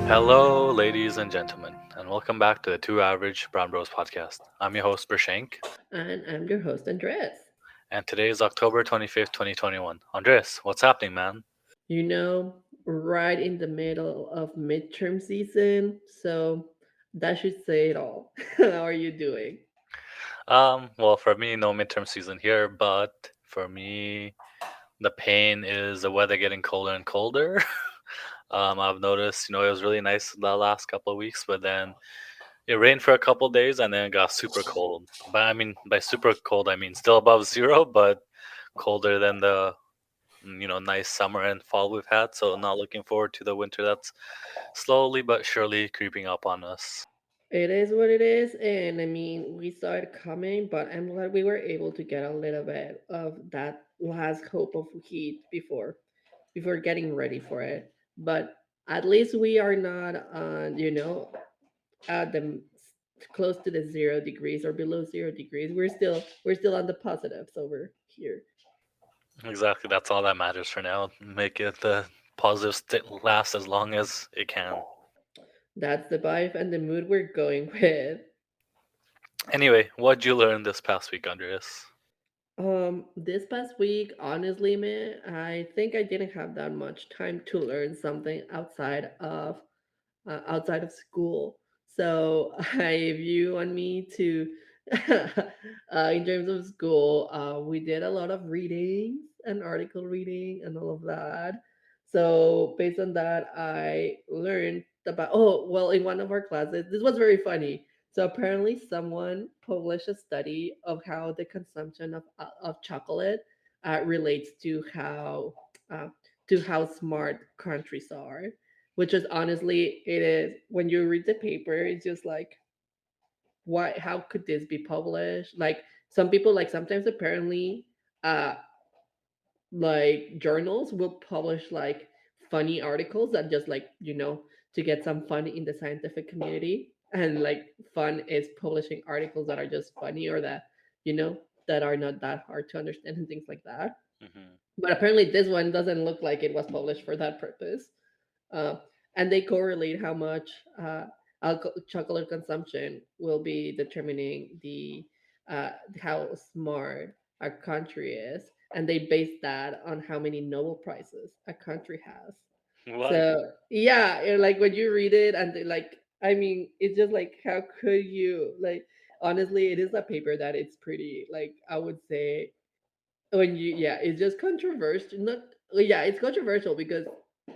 Hello, ladies and gentlemen, and welcome back to the Two Average Brown Bros podcast. I'm your host, Bershank, And I'm your host, Andres. and today is October 25th, 2021. Andres, what's happening, man? Right in the middle of midterm season, so that should say it all. How are you doing? Well, for me, no midterm season here, but for me, the pain is the weather getting colder and colder. I've noticed, it was really nice the last couple of weeks, but then it rained for a couple of days and then it got super cold. But I mean, by super cold, I mean still above zero, but colder than the nice summer and fall we've had. So not looking forward to the winter that's slowly but surely creeping up on us. It is what it is, and I mean, we saw it coming, but I'm glad we were able to get a little bit of that last hope of heat before getting ready for it. But at least we are not at the close to the 0 degrees or below 0 degrees. We're still on the positives over here. Exactly, that's all that matters for now. Make it the positive last as long as it can. That's the vibe and the mood we're going with. Anyway, what'd you learn this past week, Andreas? This past week, honestly, man, I think I didn't have that much time to learn something outside of school. So I view on me to, in terms of school, we did a lot of readings and article reading and all of that. So based on that, I learned about, oh, well, in one of our classes, this was very funny. So apparently someone published a study of how the consumption of chocolate relates uh, to how smart countries are, which is honestly it is when you read the paper it's just like why how could this be published, like some people like sometimes apparently uh like journals will publish like funny articles that just like to get some fun in the scientific community, and like fun is publishing articles that are just funny or that you know that are not that hard to understand and things like that. Hmm. But apparently this one doesn't look like it was published for that purpose. uh, and they correlate how much chocolate consumption will be determining the how smart a country is, and they base that on how many Nobel prizes a country has. What? So yeah, like when you read it and like I mean, it's just like how could you like honestly, it is a paper that it's pretty like I would say when you yeah it's just controversial, not yeah it's controversial because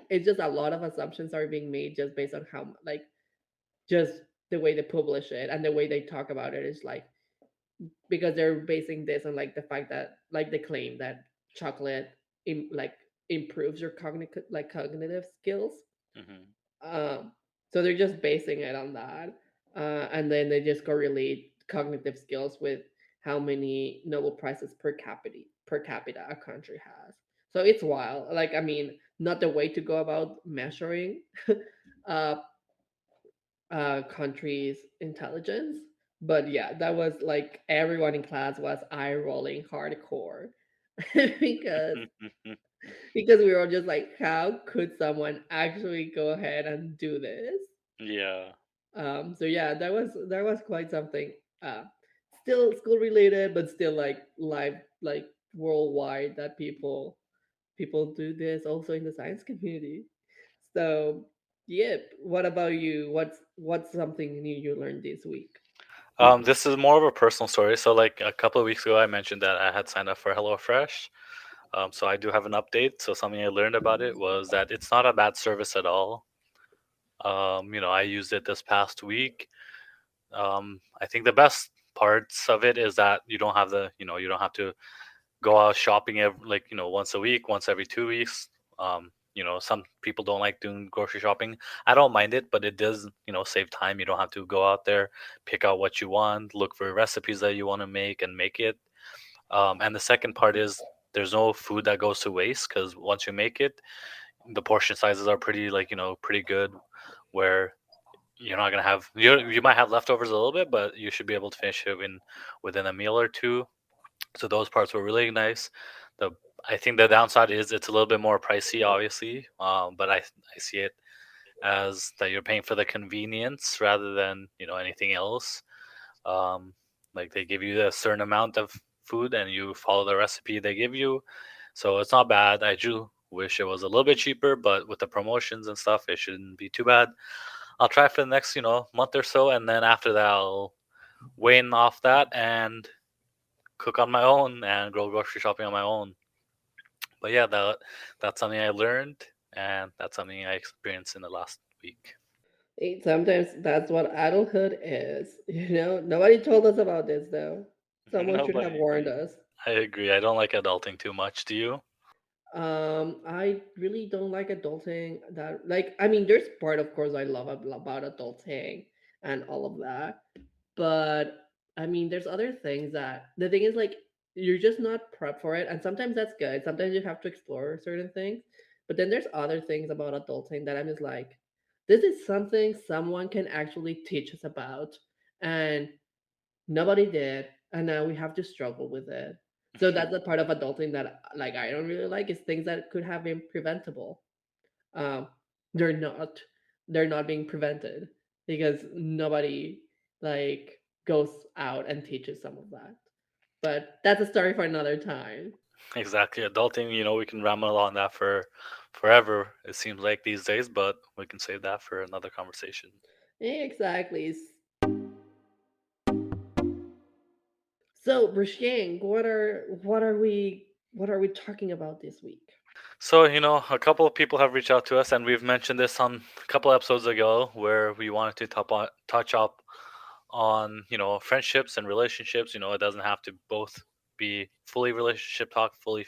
it's just a lot of assumptions are being made just based on how like just the way they publish it and the way they talk about it is like because they're basing this on like the fact that like the claim that chocolate like improves your cognitive skills. Hmm. um so they're just basing it on that, and then they just correlate cognitive skills with how many Nobel prizes per capita a country has. So it's wild. Like I mean, not the way to go about measuring uh countries' intelligence, but yeah, that was like everyone in class was eye rolling hardcore because because we were just like, how could someone actually go ahead and do this? Yeah. So yeah, that was quite something. Uh, Still school related, but still like live, like worldwide that people do this also in the science community. So yeah, what about you? What's something new you learned this week? This is more of a personal story. So, like a couple of weeks ago, I mentioned that I had signed up for HelloFresh. So I do have an update. So something I learned about it was that it's not a bad service at all. I used it this past week. I think the best parts of it is that you don't have to go out shopping like once a week, once every 2 weeks. Some people don't like doing grocery shopping. I don't mind it, but it does save time. You don't have to go out there, pick out what you want, look for recipes that you want to make, and make it. And the second part is there's no food that goes to waste because once you make it, the portion sizes are pretty pretty good, where you're not gonna have you might have leftovers a little bit, but you should be able to finish it within a meal or two. So those parts were really nice. The I think the downside is it's a little bit more pricey, obviously, but I see it as that you're paying for the convenience rather than anything else. Um, like they give you a certain amount of food and you follow the recipe they give you, so it's not bad. I do wish it was a little bit cheaper, but with the promotions and stuff, it shouldn't be too bad. I'll try for the next month or so, and then after that, I'll wane off that and cook on my own and go grocery shopping on my own. But yeah, that's something I learned, and that's something I experienced in the last week. Sometimes that's what adulthood is. Nobody told us about this though. Someone should have Nobody. warned us. I agree. I don't like adulting too much. Do you? I really don't like adulting. That like, I mean, there's part, of course, I love about adulting and all of that, but I mean, there's other things that the thing is like you're just not prepped for it, and sometimes that's good. Sometimes you have to explore certain things, but then there's other things about adulting that I'm just like, this is something someone can actually teach us about, and nobody did, and now we have to struggle with it. So that's the part of adulting that like I don't really like is things that could have been preventable. Um, they're not. They're not being prevented because nobody like goes out and teaches some of that. But that's a story for another time. Exactly. Adulting, we can ramble on that for forever, it seems like these days, but we can save that for another conversation. Exactly. So, Brishang, what are we talking about this week? So, a couple of people have reached out to us, and we've mentioned this on a couple episodes ago where we wanted to touch up on, friendships and relationships. It doesn't have to both be fully relationship talk, fully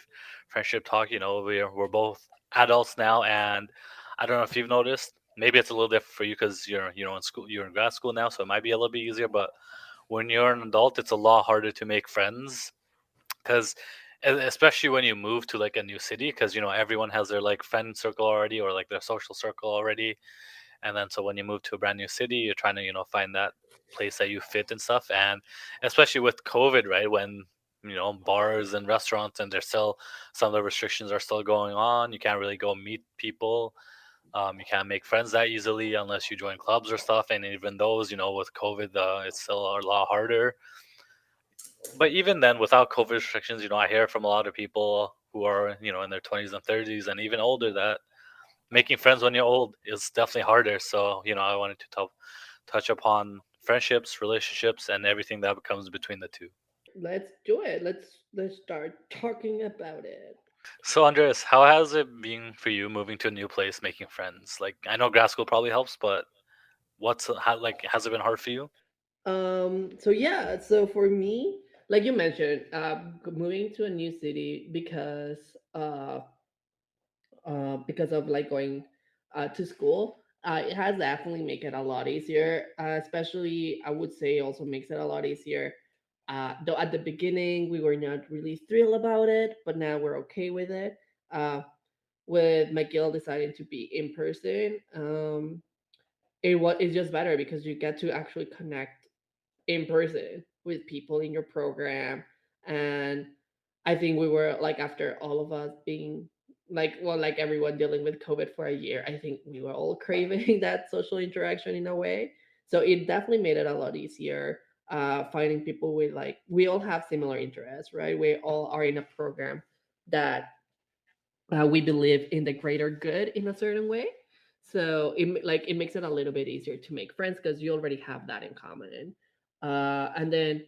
friendship talk. We're both adults now, and I don't know if you've noticed. Maybe it's a little different for you because you're in school, you're in grad school now, so it might be a little bit easier. But when you're an adult, it's a lot harder to make friends because especially when you move to like a new city, because everyone has their like friend circle already or like their social circle already, and then so when you move to a brand new city, you're trying to find that place that you fit and stuff. And especially with COVID, right, when bars and restaurants and there's still some of the restrictions are still going on, you can't really go meet people. You can't make friends that easily unless you join clubs or stuff, and even those, with COVID, it's still a lot harder. But even then, without COVID restrictions, I hear from a lot of people who are in their 20s and 30s and even older that making friends when you're old is definitely harder. So I wanted to touch upon friendships, relationships, and everything that comes between the two. Let's do it. Let's start talking about it. So Andreas, how has it been for you moving to a new place, making friends? Like I know grad school probably helps, but like has it been hard for you? So yeah, so for me, like you mentioned, moving to a new city because of like going to school, it has definitely make it a lot easier. Especially, I would say, also makes it a lot easier. Though at the beginning we were not really thrilled about it, but now we're okay with it. With my guild deciding to be in person, it's just better because you get to actually connect in person with people in your program. And I think we were like, after all of us being like, well, like everyone dealing with COVID for a year, I think we were all craving that social interaction in a way. So it definitely made it a lot easier, finding people with like, we all have similar interests, right? We all are in a program that we believe in the greater good in a certain way. So it makes it a little bit easier to make friends because you already have that in common. And then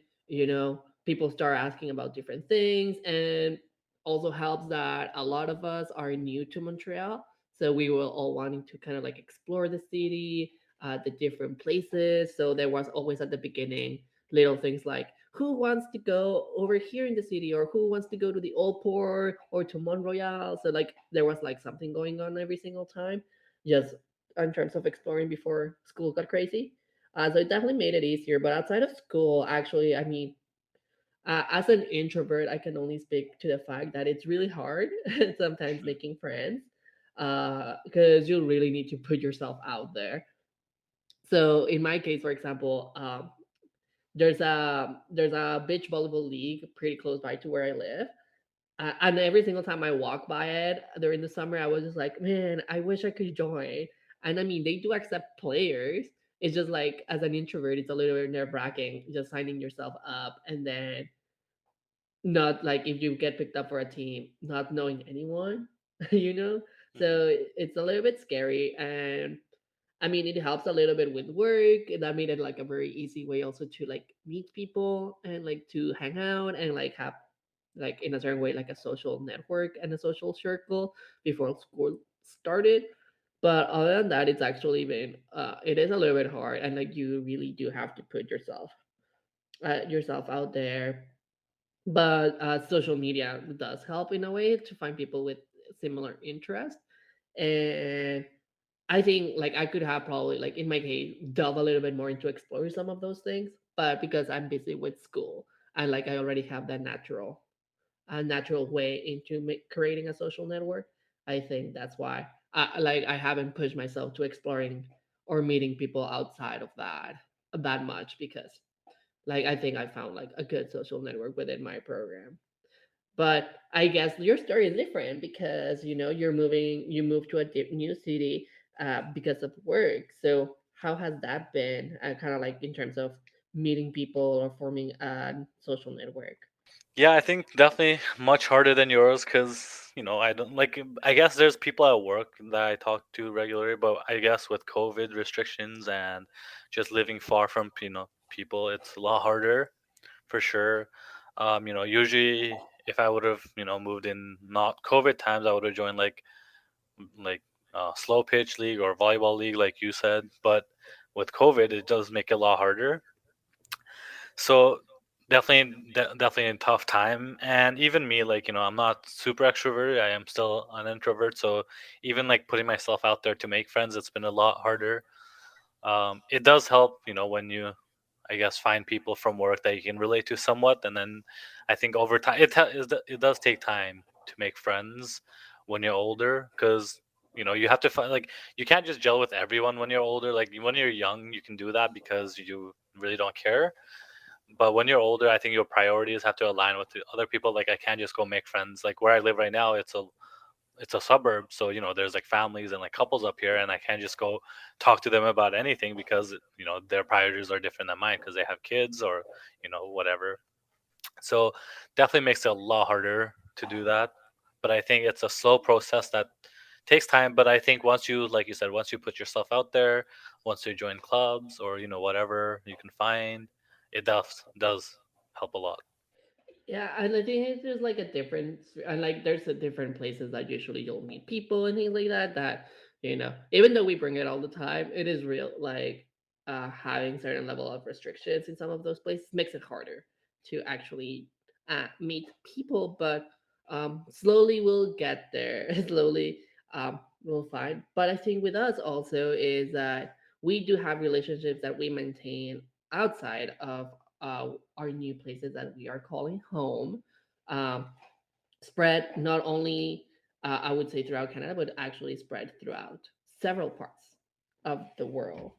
people start asking about different things, and also helps that a lot of us are new to Montreal, so we were all wanting to kind of like explore the city, the different places. So there was always at the beginning little things like, who wants to go over here in the city, or who wants to go to the old port or to Mont Royal. So like there was like something going on every single time, just in terms of exploring before school got crazy. So it definitely made it easier. But outside of school, actually, I mean, as an introvert, I can only speak to the fact that it's really hard sometimes making friends, because you really need to put yourself out there. So in my case, for example, there's a beach volleyball league pretty close by to where I live. And every single time I walk by it during the summer, I was just like, man, I wish I could join. And I mean, they do accept players. It's just like as an introvert, it's a little bit nerve wracking just signing yourself up and then not like if you get picked up for a team, not knowing anyone, you know? Mhm. So it's a little bit scary. And I mean, it helps a little bit with work. And that made it like a very easy way also to like meet people and like to hang out and like have like in a certain way like a social network and a social circle before school started. But other than that, it's actually been it is a little bit hard and like you really do have to put yourself out there. But social media does help in a way to find people with similar interests. And I think like I could have probably like in my case delve a little bit more into exploring some of those things, but because I'm busy with school and like I already have that natural way into creating a social network, I think that's why I haven't pushed myself to exploring or meeting people outside of that much because like I think I found like a good social network within my program. But I guess your story is different because you moved to a new city because of work. So how has that been? Kind of like in terms of meeting people or forming a social network. Yeah, I think definitely much harder than yours because I don't like. I guess there's people at work that I talk to regularly, but I guess with COVID restrictions and just living far from people, it's a lot harder for sure. Usually if I would have moved in not COVID times, I would have joined like slow pitch league or volleyball league, like you said. But with COVID, it does make it a lot harder. So definitely a tough time. And even me, like I'm not super extroverted. I am still an introvert. So even like putting myself out there to make friends, it's been a lot harder. It does help, when you, I guess, find people from work that you can relate to somewhat, and then I think over time it does take time to make friends when you're older, because you have to find, like, you can't just gel with everyone when you're older. Like when you're young, you can do that because you really don't care. But when you're older, I think your priorities have to align with the other people. Like I can't just go make friends. Like where I live right now, it's a suburb, so there's like families and like couples up here, and I can't just go talk to them about anything because their priorities are different than mine because they have kids or whatever. So definitely makes it a lot harder to do that. But I think it's a slow process that takes time. But I think once you, like you said, once you put yourself out there, once you join clubs or whatever you can find, it does help a lot. Yeah, and I think it's just like a difference, and like there's a different places that usually you'll meet people and things like that. That even though we bring it all the time, it is real. Like having certain level of restrictions in some of those places makes it harder to actually meet people. But slowly we'll get there. Slowly we'll find. But I think with us also is that we do have relationships that we maintain outside of our new places that we are calling home, um, spread not only I would say throughout Canada, but actually spread throughout several parts of the world.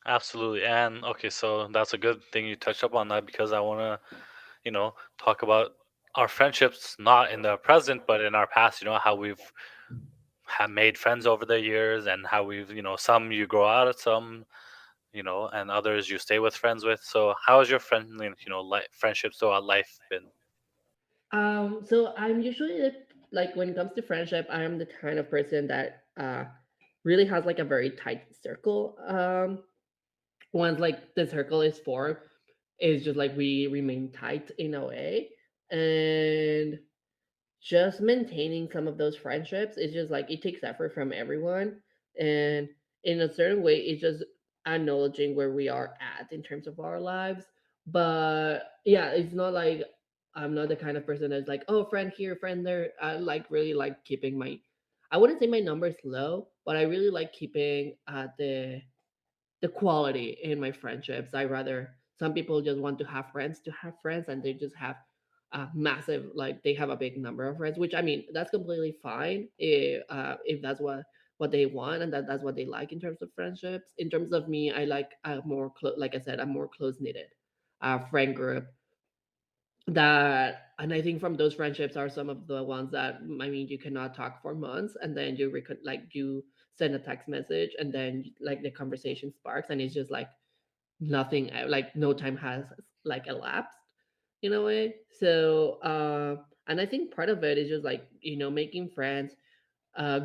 Absolutely. And okay, so that's a good thing you touched up on that, because I want to talk about our friendships, not in the present, but in our past, how we've have made friends over the years, and how we've, some you grow out of, some, and others you stay with friends with. So how has your friendships throughout life been? So I'm usually like when it comes to friendship, I am the kind of person that really has like a very tight circle. Once like the circle is formed, it's just like we remain tight in a way. And just maintaining some of those friendships is just like it takes effort from everyone. And in a certain way it's just acknowledging where we are at in terms of our lives. But yeah, it's not like I'm not the kind of person that's like, oh, friend here, friend there. I like really like keeping my, I wouldn't say my numbers low, but I really like keeping the quality in my friendships. I rather, some people just want to have friends, and they just have a massive, like they have a big number of friends. Which I mean, that's completely fine if that's what they want and that's what they like in terms of friendships. In terms of me, I like a more like I said, a more close knitted friend group. that, and I think from those friendships are some of the ones that, I mean, you cannot talk for months, and then like you send a text message, and then like the conversation sparks, and it's just like nothing, like no time has like elapsed in a way. So and I think part of it is just like, making friends.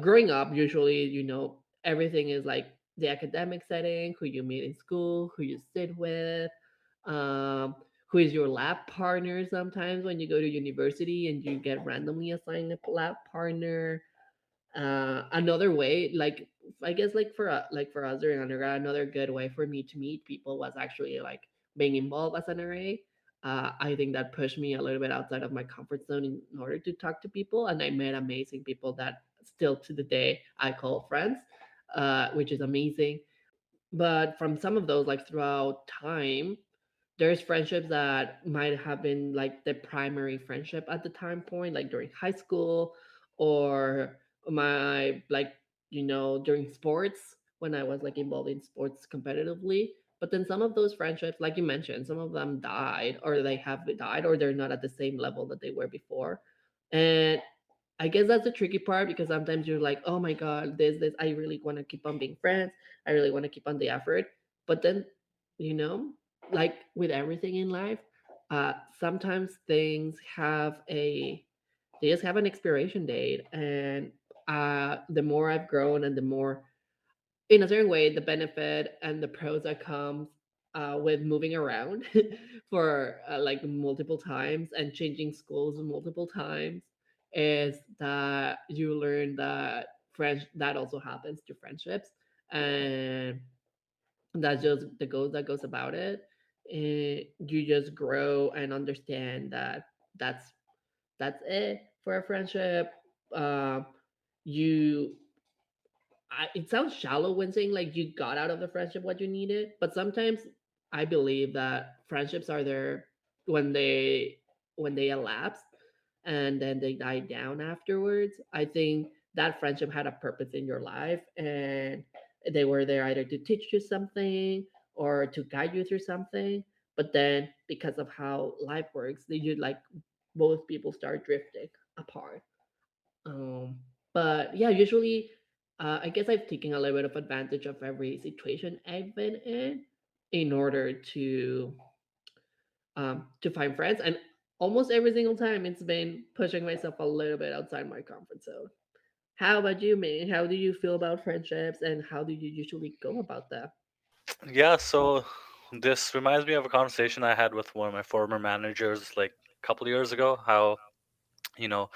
Growing up, usually, everything is like the academic setting, who you meet in school, who you sit with, um, who is your lab partner. Sometimes when you go to university and you get randomly assigned a lab partner. Another way, like, I guess, like like for us during undergrad, another good way for me to meet people was actually like being involved as an RA. I think that pushed me a little bit outside of my comfort zone in order to talk to people, and I met amazing people that still to the day I call friends, which is amazing. But from some of those, like throughout time, there's friendships that might have been like the primary friendship at the time point, like during high school, or my like, during sports, when I was like involved in sports competitively. But then some of those friendships, like you mentioned, some of them died, or they have died, or they're not at the same level that they were before. And I guess that's the tricky part, because sometimes you're like, oh my god, this, I really want to keep on being friends. I really want to keep on the effort. But then, you know, like with everything in life, sometimes things have they just have an expiration date. And the more I've grown, and the more, in a certain way, the benefit and the pros that comes with moving around for like multiple times and changing schools multiple times, is that you learn that French that also happens to friendships, and that's just the goes about it. And you just grow and understand that that's that's it for a friendship. um you it sounds shallow when saying like you got out of the friendship what you needed, but sometimes I believe that friendships are there when they elapse, and then they die down afterwards. I think that friendship had a purpose in your life, and they were there either to teach you something or to guide you through something. But then, because of how life works, they you like both people start drifting apart. um, but yeah, usually, I guess I've taken a little bit of advantage of every situation I've been in order to find friends, and almost every single time it's been pushing myself a little bit outside my comfort zone. How about you, Ming? How do you feel about friendships, and how do you usually go about that? Yeah, so this reminds me of a conversation I had with one of my former managers like a couple of years ago. How, you know,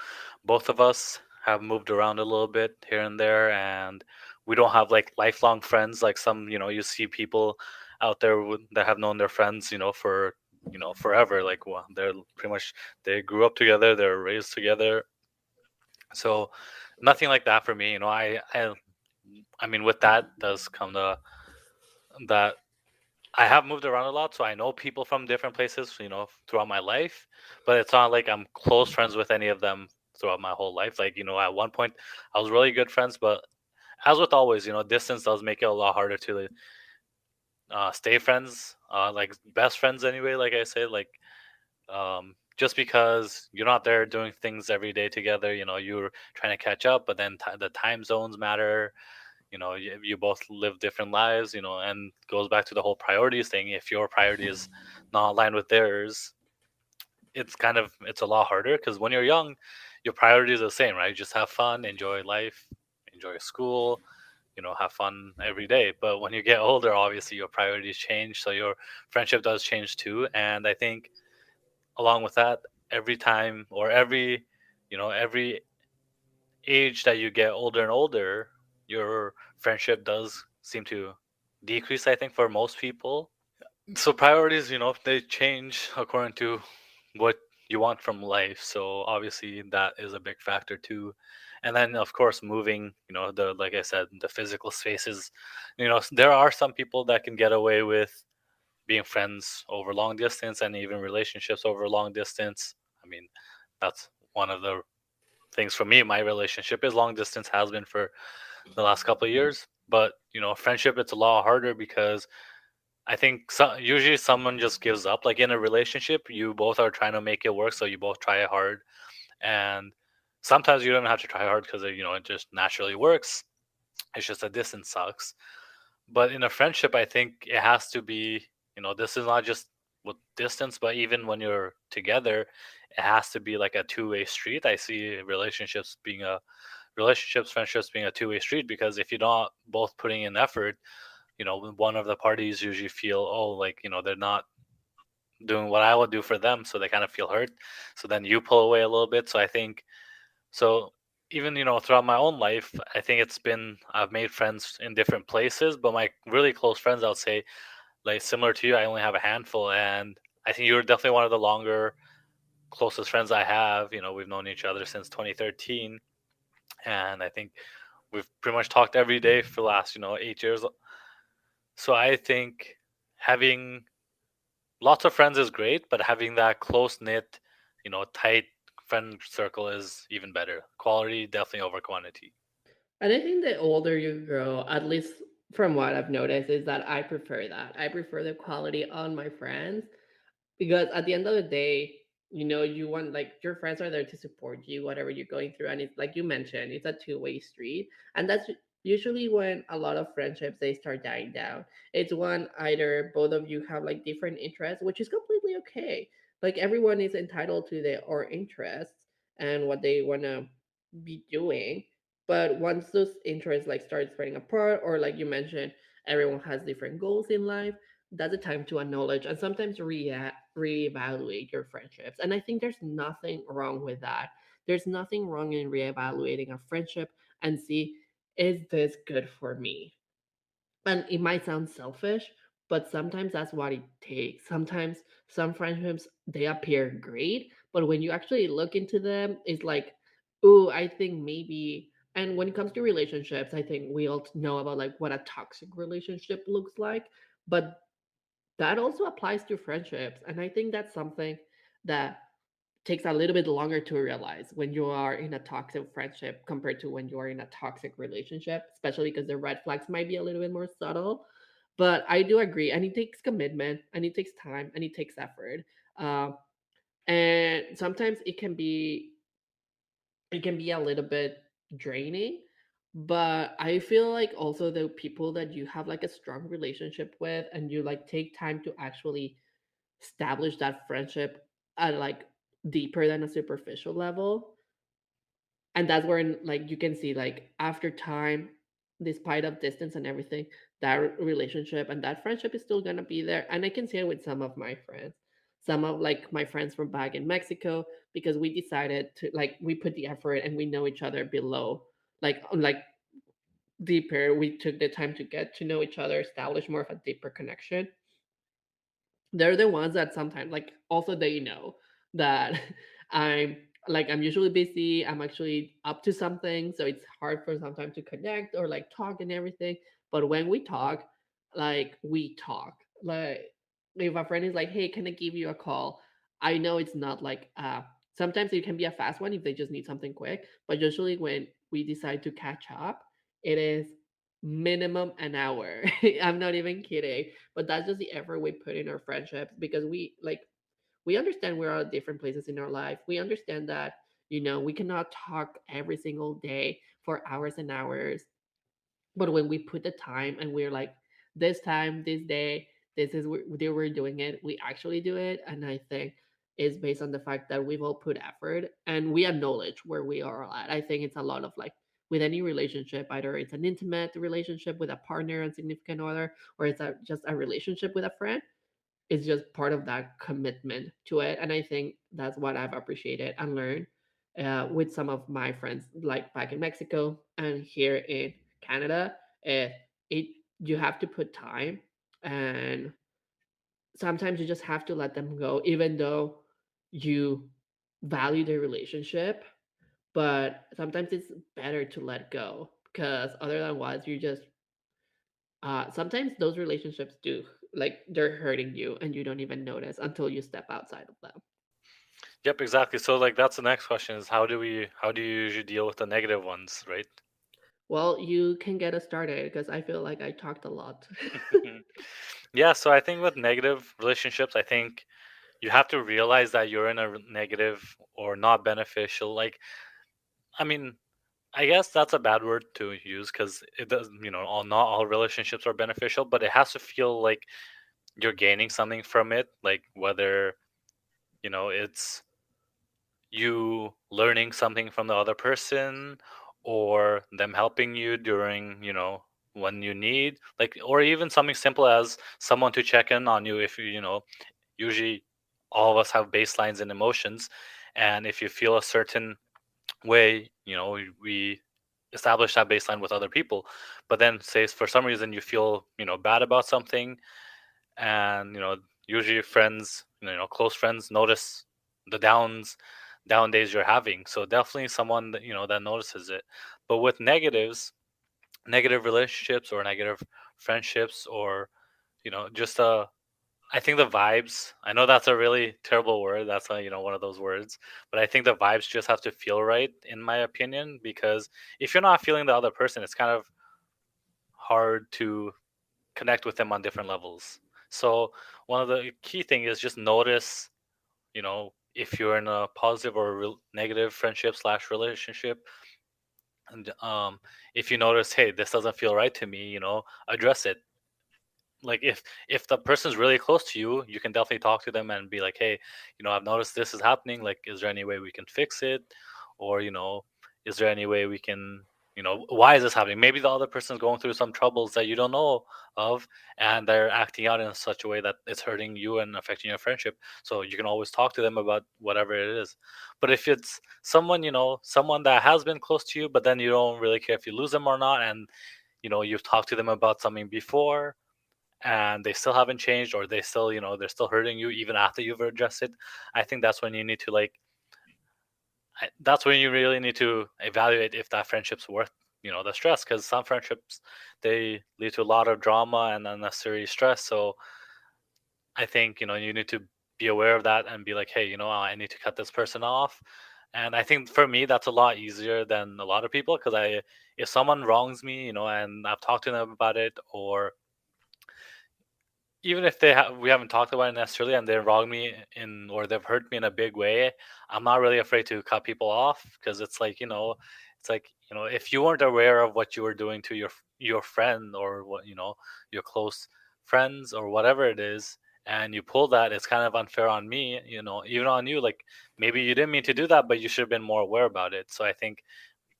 both of us have moved around a little bit here and there, and we don't have like lifelong friends like some, you see people out there that have known their friends, for, forever. Like, well, they're pretty much, they grew up together, they're raised together. So nothing like that for me. I mean, with that does come the that I have moved around a lot, so I know people from different places, throughout my life. But it's not like I'm close friends with any of them throughout my whole life. Like, at one point I was really good friends, but as with always, distance does make it a lot harder to stay friends, like best friends anyway. Like I said, like, just because you're not there doing things every day together, you're trying to catch up, but then the time zones matter. You both live different lives, and goes back to the whole priorities thing. If your priority is not aligned with theirs, it's a lot harder, because when you're young, your priorities are the same, right? Just have fun, enjoy life, enjoy school, have fun every day. But when you get older, obviously your priorities change, so your friendship does change too. And I think along with that, every time, or every age that you get older and older, your friendship does seem to decrease, I think, for most people. So priorities, they change according to what you want from life. So obviously that is a big factor too. And then of course moving, the like I said, the physical spaces. There are some people that can get away with being friends over long distance, and even relationships over long distance. I mean, that's one of the things for me. My relationship is long distance, has been for the last couple of years. But friendship, it's a lot harder because I think usually someone just gives up. Like in a relationship, you both are trying to make it work, so you both try hard, and sometimes you don't have to try hard because it just naturally works. It's just that distance sucks. But in a friendship, I think it has to be, this is not just with distance, but even when you're together, it has to be like a two-way street. I see friendships being a two-way street, because if you're not both putting in effort, one of the parties usually feel, oh, like, they're not doing what I would do for them, so they kind of feel hurt. So then you pull away a little bit. So I think so even throughout my own life, I think I've made friends in different places, but my really close friends, I would say, like similar to you, I only have a handful, and I think you're definitely one of the longer closest friends I have. We've known each other since 2013, and I think we've pretty much talked every day for the last 8 years. So I think having lots of friends is great, but having that close knit, tight friend circle is even better. Quality definitely over quantity. And I think the older you grow, at least from what I've noticed, is that I prefer that. I prefer the quality on my friends because at the end of the day, you want like your friends are there to support you, whatever you're going through. And it's like you mentioned, it's a two-way street. And that's usually when a lot of friendships they start dying down. It's when either both of you have like different interests, which is completely okay. Like everyone is entitled to their or interests and what they wanna be doing. But once those interests like start spreading apart, or like you mentioned, everyone has different goals in life, that's a time to acknowledge and sometimes reevaluate your friendships. And I think there's nothing wrong with that. There's nothing wrong in reevaluating a friendship and see, is this good for me? And it might sound selfish, but sometimes that's what it takes. Sometimes some friendships they appear great, but when you actually look into them, it's like, oh, I think maybe. And when it comes to relationships, I think we all know about like what a toxic relationship looks like, but that also applies to friendships. And I think that's something that takes a little bit longer to realize when you are in a toxic friendship compared to when you are in a toxic relationship, especially because the red flags might be a little bit more subtle. But I do agree. And it takes commitment and it takes time and it takes effort. Uh, and sometimes it can be a little bit draining, but I feel like also the people that you have like a strong relationship with and you like take time to actually establish that friendship at like deeper than a superficial level. And that's where like you can see like after time, despite of distance and everything, that relationship and that friendship is still gonna be there. And I can see it with some of my friends, some of like my friends from back in Mexico, because we decided to like we put the effort and we know each other below like deeper. We took the time to get to know each other, establish more of a deeper connection. They're the ones that sometimes like also they know that I'm usually busy, I'm actually up to something, so it's hard for sometimes to connect or like talk and everything. But when we talk, like we talk, like if a friend is like, hey, can I give you a call, I know it's not like sometimes it can be a fast one if they just need something quick, but usually when we decide to catch up, it is minimum an hour. I'm not even kidding, but that's just the effort we put in our friendships because we understand we're at different places in our life. We understand that we cannot talk every single day for hours and hours, but when we put the time and we're like, this time, this day, this is where we're doing it, we actually do it. And I think it's based on the fact that we've all put effort and we acknowledge where we are at. I think it's a lot of like with any relationship, either it's an intimate relationship with a partner and significant other, or it's just a relationship with a friend, it's just part of that commitment to it. And I think that's what I've appreciated and learned with some of my friends, like back in Mexico and here in Canada. Uh, it You have to put time, and sometimes you just have to let them go, even though you value the relationship. But sometimes it's better to let go because otherwise you just sometimes those relationships do like they're hurting you and you don't even notice until you step outside of them. Yep, exactly. So like that's the next question is how do you usually deal with the negative ones, right? Well, you can get us started because I feel like I talked a lot. Yeah, so I think with negative relationships, I think you have to realize that you're in a negative or not beneficial. Like, I mean, I guess that's a bad word to use because it does, all not all relationships are beneficial, but it has to feel like you're gaining something from it. Like whether it's you learning something from the other person or them helping you during when you need, like, or even something simple as someone to check in on you if usually all of us have baselines and emotions, and if you feel a certain way, we establish that baseline with other people, but then say for some reason you feel bad about something, and usually friends, close friends notice the down days you're having, so definitely someone that that notices it. But with negative relationships or negative friendships, or just I think the vibes, I know that's a really terrible word, that's one of those words, but I think the vibes just have to feel right, in my opinion, because if you're not feeling the other person, it's kind of hard to connect with them on different levels. So one of the key thing is just notice, if you're in a positive or negative friendship slash relationship, and if you notice, hey, this doesn't feel right to me, address it. Like if the person's really close to you, you can definitely talk to them and be like, hey, I've noticed this is happening, like, is there any way we can fix it, or is there any way we can, why is this happening? Maybe the other person's going through some troubles that you don't know of, and they're acting out in such a way that it's hurting you and affecting your friendship, so you can always talk to them about whatever it is. But if it's someone, someone that has been close to you, but then you don't really care if you lose them or not, and you've talked to them about something before and they still haven't changed, or they still, they're still hurting you even after you've adjusted, I think that's when you need to, like, that's when you really need to evaluate if that friendship's worth the stress, because some friendships, they lead to a lot of drama and unnecessary stress. So I think you need to be aware of that and be like, hey, I need to cut this person off. And I think for me that's a lot easier than a lot of people, because I if someone wrongs me, and I've talked to them about it, or even if we haven't talked about it necessarily, and they wrong me in, or they've hurt me in a big way, I'm not really afraid to cut people off, because it's like, if you weren't aware of what you were doing to your friend, or what, your close friends or whatever it is, and you pull that, it's kind of unfair on me, even on you. Like, maybe you didn't mean to do that, but you should have been more aware about it. So I think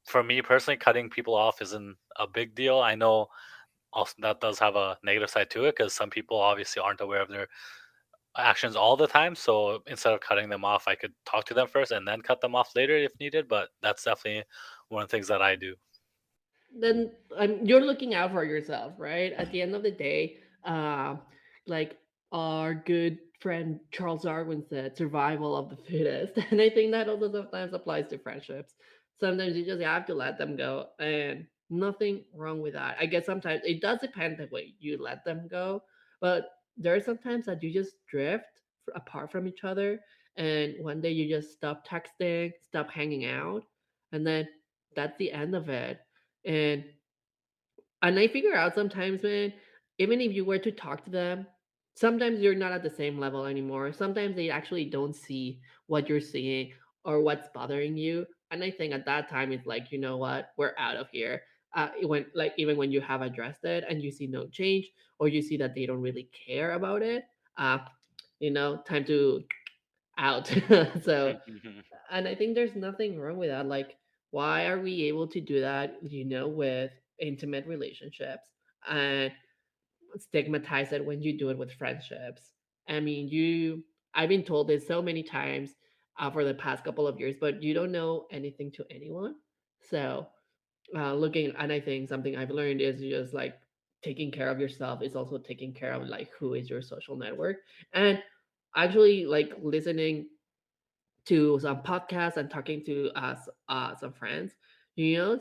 for me personally, cutting people off isn't a big deal. I know also that does have a negative side to it, because some people obviously aren't aware of their actions all the time. So instead of cutting them off, I could talk to them first and then cut them off later if needed. But that's definitely one of the things that I do. Then you're looking out for yourself, right? At the end of the day, like our good friend Charles Darwin said, survival of the fittest. And I think that also sometimes applies to friendships. Sometimes you just have to let them go, and nothing wrong with that. I guess sometimes it does depend the way you let them go, but there are sometimes that you just drift apart from each other, and one day you just stop texting, stop hanging out, and then that's the end of it. And I figure out sometimes, man, even if you were to talk to them, sometimes you're not at the same level anymore. Sometimes they actually don't see what you're seeing or what's bothering you. And I think at that time it's like, you know what, we're out of here. When like even when you have addressed it and you see no change, or you see that they don't really care about it, uh, time to out. So, and I think there's nothing wrong with that. Like, why are we able to do that, with intimate relationships, and stigmatize it when you do it with friendships? I mean, I've been told this so many times for the past couple of years, but you don't know anything to anyone. So, looking, and I think something I've learned is just like taking care of yourself is also taking care of like who is your social network, and actually like listening to some podcasts and talking to us some friends,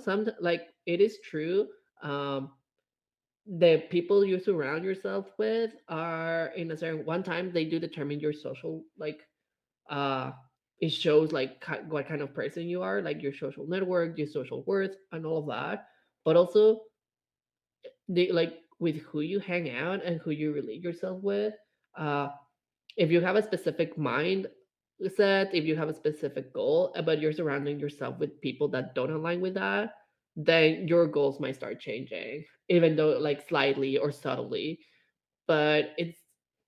some like it is true. The people you surround yourself with are in a certain one time they do determine your social, like, uh it shows like what kind of person you are, like your social network, your social worth, and all of that. But also, they like with who you hang out and who you relate yourself with. Uh, if you have a specific mind set, if you have a specific goal, but you're surrounding yourself with people that don't align with that, then your goals might start changing, even though like slightly or subtly. But it's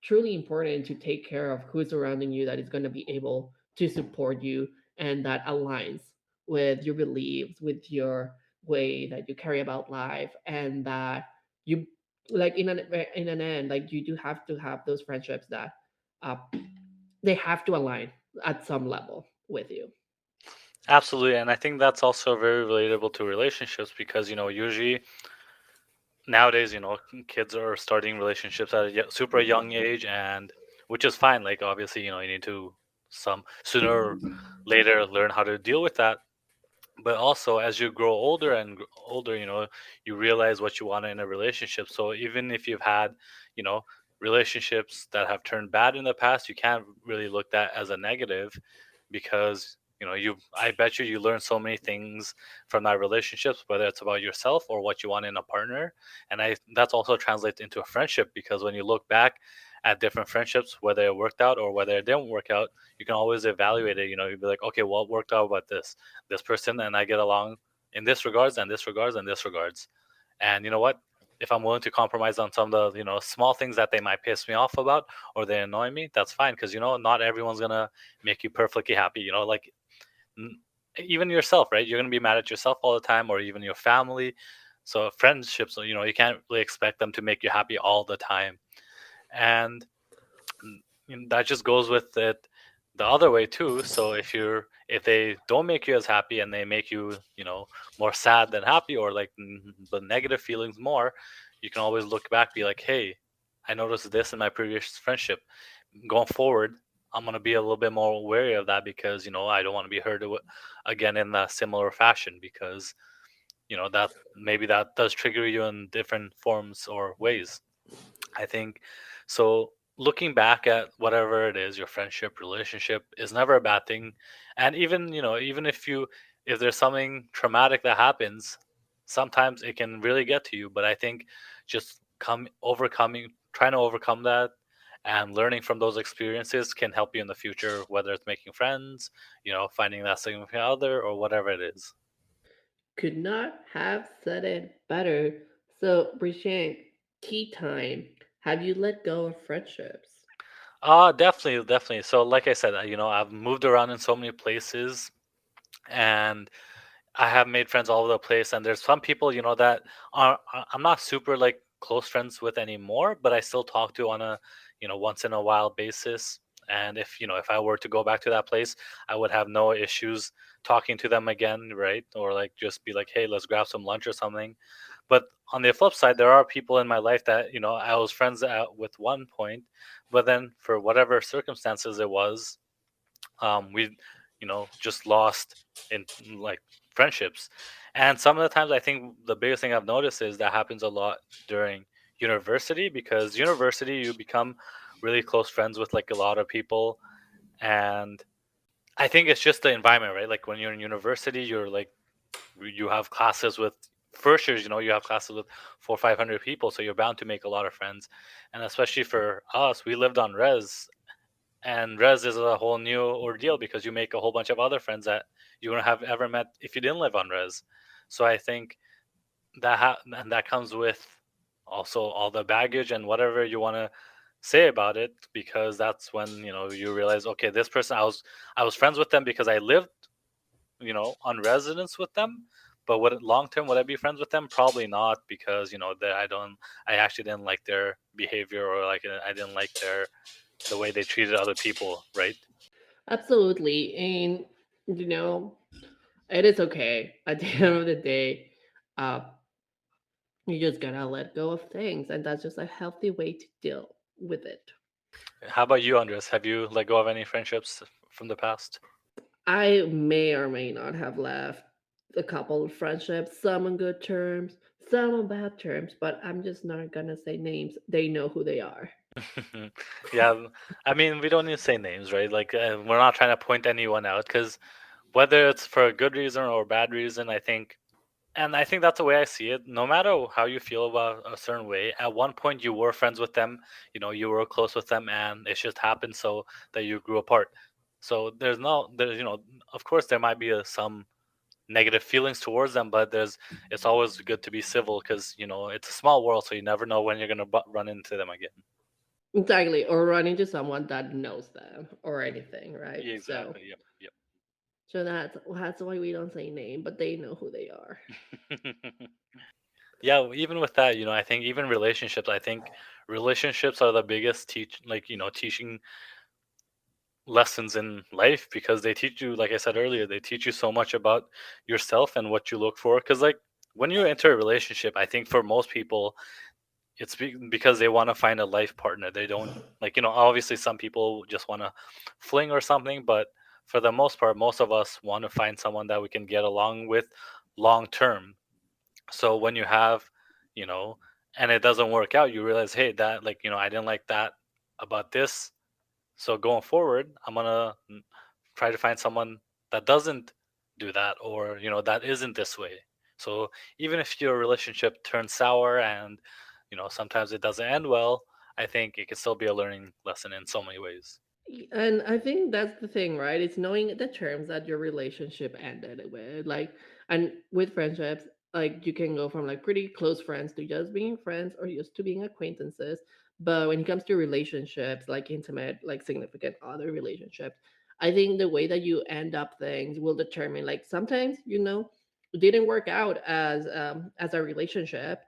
truly important to take care of who's surrounding you that is going to be able to support you and that aligns with your beliefs, with your way that you carry about life, and that you like in an end, like you do have to have those friendships that uh, they have to align at some level with you. Absolutely, and I think that's also very relatable to relationships because usually nowadays kids are starting relationships at a super young age, and which is fine. Like obviously you need to some sooner or later learn how to deal with that. But also as you grow older and older, you realize what you want in a relationship. So even if you've had you know relationships that have turned bad in the past, you can't really look that as a negative, because you I bet you learn so many things from that relationships, whether it's about yourself or what you want in a partner. And I that's also translates into a friendship, because when you look back at different friendships, whether it worked out or whether it didn't work out, you can always evaluate it. You'd be like, okay, what worked out about this person, and I get along in this regards and this regards and this regards. And you know what? If I'm willing to compromise on some of the small things that they might piss me off about or they annoy me, that's fine, because not everyone's gonna make you perfectly happy. Like n- even yourself, right? You're gonna be mad at yourself all the time, or even your family. So friendships, you can't really expect them to make you happy all the time. And that just goes with it the other way too. So if they don't make you as happy and they make you more sad than happy, or like the negative feelings more, you can always look back, be like, hey, I noticed this in my previous friendship. Going forward, I'm going to be a little bit more wary of that, because I don't want to be hurt again in a similar fashion, because that maybe that does trigger you in different forms or ways. I think so. Looking back at whatever it is, your friendship, relationship is never a bad thing. And even, even if there's something traumatic that happens, sometimes it can really get to you. But I think just trying to overcome that and learning from those experiences can help you in the future, whether it's making friends, finding that significant other, or whatever it is. Could not have said it better. So, Brichelle, tea time. Have you let go of friendships? Definitely, definitely. So, like I said, I've moved around in so many places, and I have made friends all over the place, and there's some people, that I'm not super like close friends with anymore, but I still talk to on a, once in a while basis. And if I were to go back to that place, I would have no issues talking to them again, right? Or like just be like, hey, let's grab some lunch or something. But on the flip side, there are people in my life that I was friends with one point, but then for whatever circumstances it was, we just lost in like friendships. And some of the times I think the biggest thing I've noticed is that happens a lot during university, because university you become really close friends with like a lot of people. And I think it's just the environment, right? Like when you're in university, you're like you have classes with first years, you have classes with 400 or 500 people, so you're bound to make a lot of friends. And especially for us, we lived on res, and res is a whole new ordeal, because you make a whole bunch of other friends that you wouldn't have ever met if you didn't live on res. So I think and that comes with also all the baggage and whatever you want to say about it, because that's when you realize, okay, this person I was friends with them because I lived on residence with them. But long term would I be friends with them? Probably not, because that I actually didn't like their behavior, or like I didn't like the way they treated other people, right? Absolutely. And, you know, it is okay. At the end of the day, uh, you just gotta let go of things, and that's just a healthy way to deal with it. How about you, Andres? Have you let go of any friendships from the past? I may or may not have left a couple of friendships, some on good terms, some on bad terms, but I'm just not gonna say names. They know who they are. Yeah, I mean, we don't need to say names, right? Like, we're not trying to point anyone out, because whether it's for a good reason or a bad reason, I think And I think that's the way I see it. No matter how you feel about a certain way, at one point you were friends with them, you were close with them, and it just happened so that you grew apart. So of course there might be some negative feelings towards them, but it's always good to be civil because it's a small world, so you never know when you're gonna run into them again. Exactly, or run into someone that knows them or anything, right? Yeah, So, exactly. Yep. that's why we don't say name, but they know who they are. Yep. Yeah, even with that, I think even relationships. I think relationships are the biggest teaching lessons in life because they teach you, like I said earlier, they teach you so much about yourself and what you look for. Because like when you enter a relationship, I think for most people, it's because they want to find a life partner. They don't obviously some people just want to fling or something, but for the most part, most of us want to find someone that we can get along with long term. So when you have, you know, and it doesn't work out, you realize, hey, that I didn't like that about this. So going forward, I'm gonna try to find someone that doesn't do that, or that isn't this way. So even if your relationship turns sour and sometimes it doesn't end well, I think it can still be a learning lesson in so many ways. And I think that's the thing, right? It's knowing the terms that your relationship ended with. Like, and with friendships, like you can go from like pretty close friends to just being friends or just to being acquaintances. But when it comes to relationships, like intimate, like significant other relationships, I think the way that you end up things will determine, like sometimes, it didn't work out as a relationship,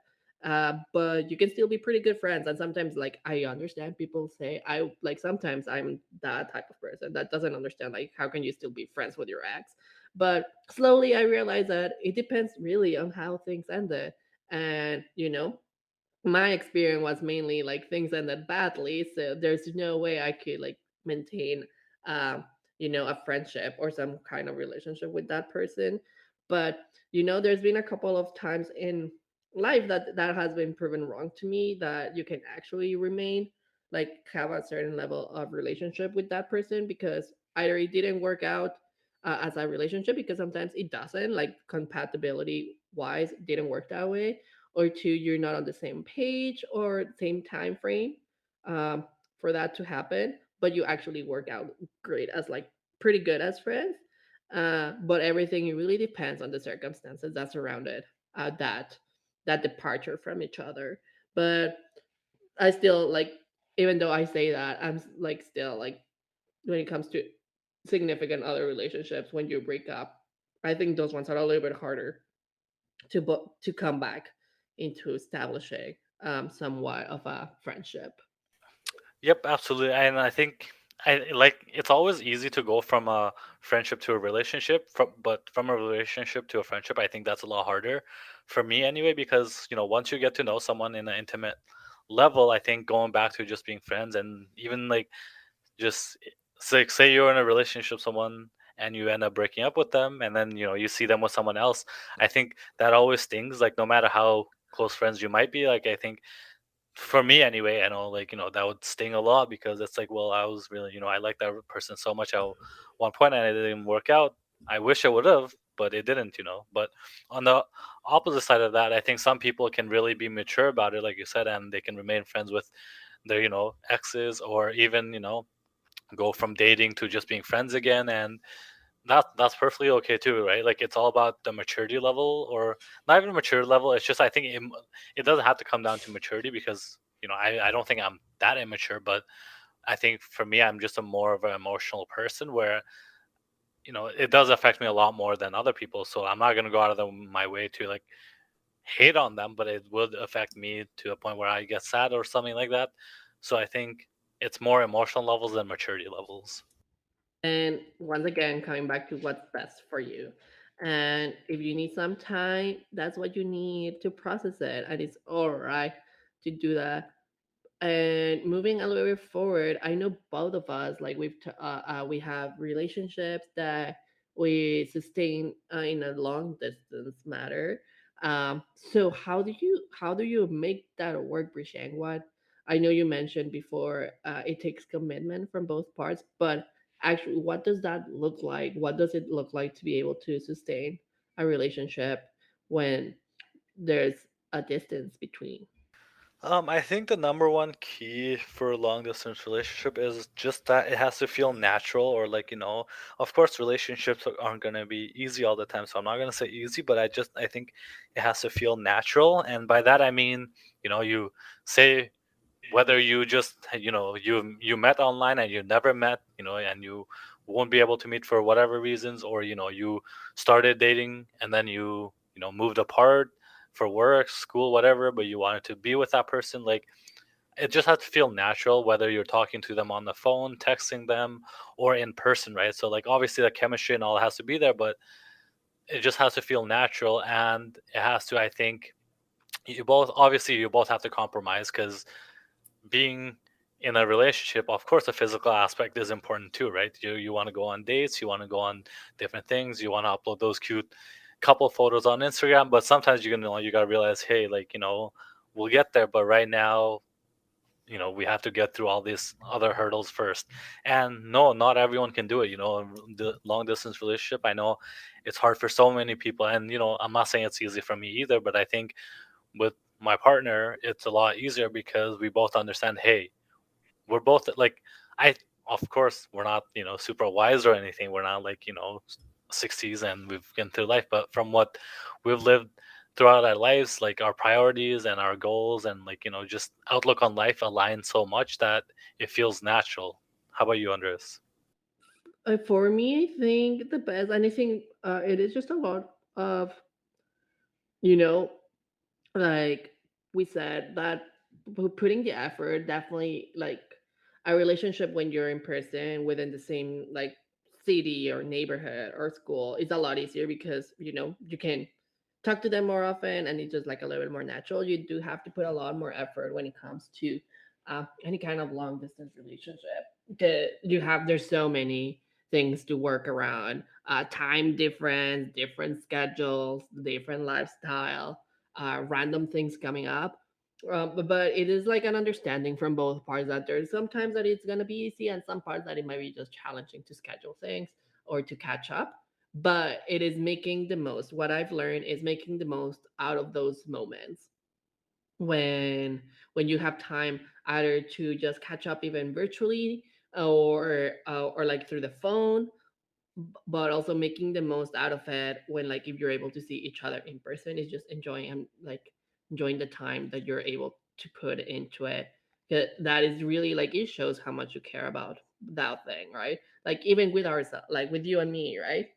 but you can still be pretty good friends. And sometimes, like, I understand people say, I like, sometimes I'm that type of person that doesn't understand, like, how can you still be friends with your ex? But slowly I realized that it depends really on how things ended. And my experience was mainly like things ended badly, so there's no way I could like maintain um a friendship or some kind of relationship with that person. But there's been a couple of times in life that has been proven wrong to me, that you can actually remain, like, have a certain level of relationship with that person, because either it didn't work out as a relationship, because sometimes it doesn't, like compatibility wise didn't work that way, or two, you're not on the same page or same time frame um, for that to happen, but you actually work out great as, like, pretty good as friends. But everything really depends on the circumstances that surrounded that departure from each other. But I still, like, even though I say that, I'm like still like, when it comes to significant other relationships, when you break up, I think those ones are a little bit harder to come back into establishing somewhat of a friendship. Yep, absolutely. And I think it's always easy to go from a friendship to a relationship, but from a relationship to a friendship, I think that's a lot harder for me anyway, because once you get to know someone in an intimate level, I think going back to just being friends and even like just say you're in a relationship with someone and you end up breaking up with them and then you see them with someone else. I think that always stings, like no matter how close friends you might be. Like I think for me anyway, I know like that would sting a lot because it's like, well, I was really I like that person so much at one point and it didn't work out. I wish it would have, but it didn't. But on the opposite side of that, I think some people can really be mature about it, like you said, and they can remain friends with their exes, or even go from dating to just being friends again, and that's perfectly okay too, right? Like it's all about the maturity level, or not even maturity level. It's just I think it doesn't have to come down to maturity because I don't think I'm that immature, but I think for me I'm just a more of an emotional person where it does affect me a lot more than other people. So I'm not gonna go out of my way to like hate on them, but it would affect me to a point where I get sad or something like that. So I think it's more emotional levels than maturity levels. And once again, coming back to what's best for you. And if you need some time, that's what you need to process it. And it's all right to do that. And moving a little bit forward, I know both of us, like, we have relationships that we sustain in a long distance matter. So how do you make that work, Brishang? What, I know you mentioned before, it takes commitment from both parts, but actually, what does that look like? What does it look like to be able to sustain a relationship when there's a distance between? I think the number one key for a long distance relationship is just that it has to feel natural, or like, of course relationships aren't going to be easy all the time. So I'm not going to say easy, but I think it has to feel natural. And by that I mean, you say, whether you just, you met online and you never met, and you won't be able to meet for whatever reasons, or you started dating and then you moved apart for work, school, whatever, but you wanted to be with that person. Like, it just has to feel natural, whether you're talking to them on the phone, texting them, or in person, right? So like, obviously the chemistry and all has to be there, but it just has to feel natural. And it has to, I think, you both have to compromise, because being in a relationship, of course the physical aspect is important too, right? You want to go on dates, you want to go on different things, you want to upload those cute couple photos on Instagram, but sometimes you got to realize, hey, like, we'll get there, but right now, we have to get through all these other hurdles first. And no, not everyone can do it. The long distance relationship, I know it's hard for so many people, and I'm not saying it's easy for me either, but I think with my partner it's a lot easier, because we both understand, hey, we're both like, I of course we're not super wise or anything, we're not like 60s and we've been through life, but from what we've lived throughout our lives, like our priorities and our goals and like just outlook on life align so much that it feels natural. How about you, Andres? For me, I think the best, and I think it is just a lot of, you know, like we said, that putting the effort, definitely, like a relationship when you're in person within the same like city or neighborhood or school is a lot easier, because you can talk to them more often, and it's just like a little bit more natural. You do have to put a lot more effort when it comes to any kind of long distance relationship, because there's so many things to work around: time difference, different schedules, different lifestyle, random things coming up. But it is like an understanding from both parts that there's sometimes that it's going to be easy, and some parts that it might be just challenging to schedule things or to catch up. But it is making the most. What I've learned is making the most out of those moments when you have time, either to just catch up even virtually, or like through the phone, but also making the most out of it when, like, if you're able to see each other in person, is just enjoying, and like enjoying the time that you're able to put into it. That is really, like, it shows how much you care about that thing, right? Like, even with ourselves, like with you and me, right?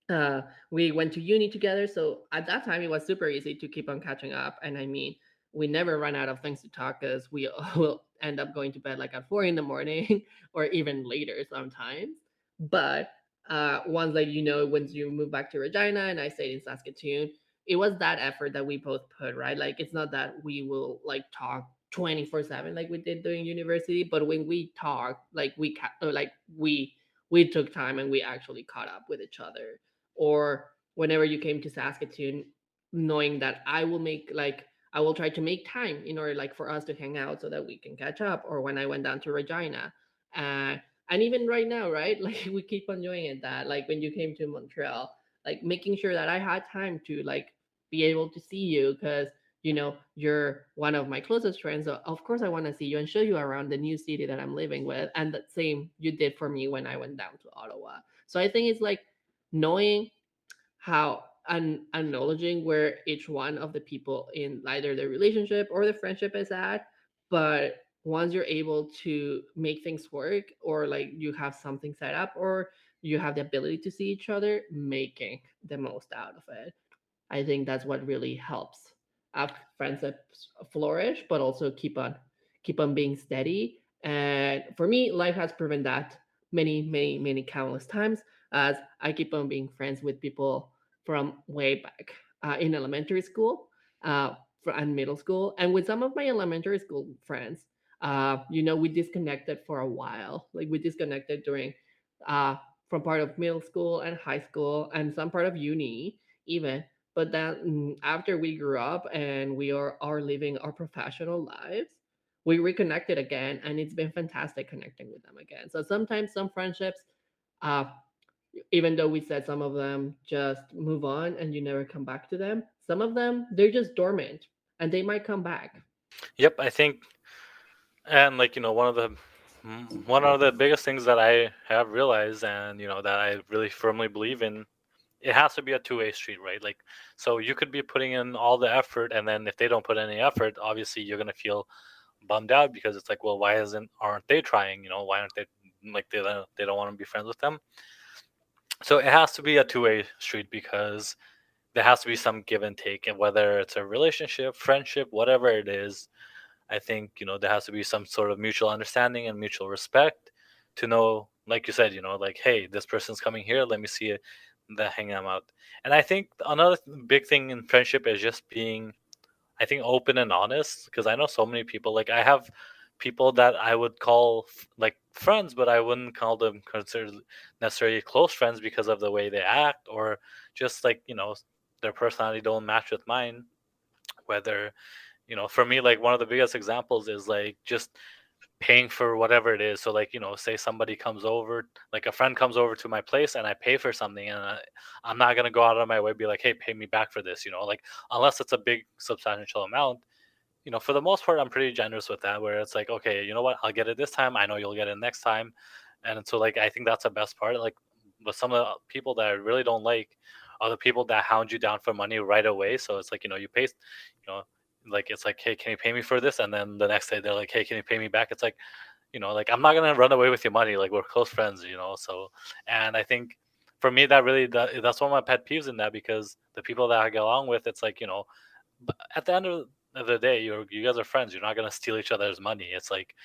uh, we went to uni together, so at that time it was super easy to keep on catching up. And I mean, we never run out of things to talk, because we will end up going to bed like at 4 in the morning or even later sometimes. But once, like, once you move back to Regina and I stayed in Saskatoon, it was that effort that we both put, right? Like, it's not that we will like talk 24/7 like we did during university, but when we talk, like we took time and we actually caught up with each other. Or whenever you came to Saskatoon, knowing that I will try to make time in order, like, for us to hang out so that we can catch up. Or when I went down to Regina, uh, and even right now, right? Like, we keep on doing it. That, like, when you came to Montreal, like making sure that I had time to, like, be able to see you, because you're one of my closest friends. So of course I want to see you and show you around the new city that I'm living with. And that same you did for me when I went down to Ottawa. So I think it's like knowing how, and acknowledging where each one of the people in either the relationship or the friendship is at. But once you're able to make things work, or like you have something set up, or you have the ability to see each other, making the most out of it. I think that's what really helps our friendships flourish, but also keep on being steady. And for me, life has proven that many, many, many countless times, as I keep on being friends with people from way back in elementary school, and middle school, and with some of my elementary school friends. We disconnected for a while. Like, we disconnected during uh, from part of middle school and high school, and some part of uni even. But then, after we grew up and we are living our professional lives, we reconnected again, and it's been fantastic connecting with them again. So sometimes some friendships uh, Even though we said some of them just move on and you never come back to them, some of them they're just dormant and they might come back. Yep, I think, and like one of the biggest things that I have realized, and that I really firmly believe in, it has to be a two-way street, right? Like, so you could be putting in all the effort, and then if they don't put any effort, obviously you're gonna feel bummed out because it's like, well, why isn't aren't they trying? Why aren't they, like, they don't want to be friends with them? So it has to be a two-way street because there has to be some give and take, and whether it's a relationship, friendship, whatever it is, I think there has to be some sort of mutual understanding and mutual respect to know, like you said, like, hey, this person's coming here. Let me see it, the hang them out. And I think another big thing in friendship is just being, I think, open and honest. Because I know so many people. Like, I have people that I would call like friends, but I wouldn't call them consider necessarily close friends because of the way they act, or just like their personality don't match with mine. Whether for me, like, one of the biggest examples is like just paying for whatever it is. So, like, say somebody comes over, like a friend comes over to my place and I pay for something, and I'm not going to go out of my way be like, hey, pay me back for this, like, unless it's a big substantial amount. For the most part, I'm pretty generous with that, where it's like, okay, you know what, I'll get it this time. I know you'll get it next time. And so, like, I think that's the best part. Like, but some of the people that I really don't like are the people that hound you down for money right away. So it's like, you pay, like, it's like, hey, can you pay me for this? And then the next day they're like, hey, can you pay me back? It's like, like, I'm not gonna run away with your money. Like, we're close friends. So, and I think for me, that's one of my pet peeves in that, because the people that I get along with, it's like, but at the end of the day, you guys are friends. You're not gonna steal each other's money. It's like,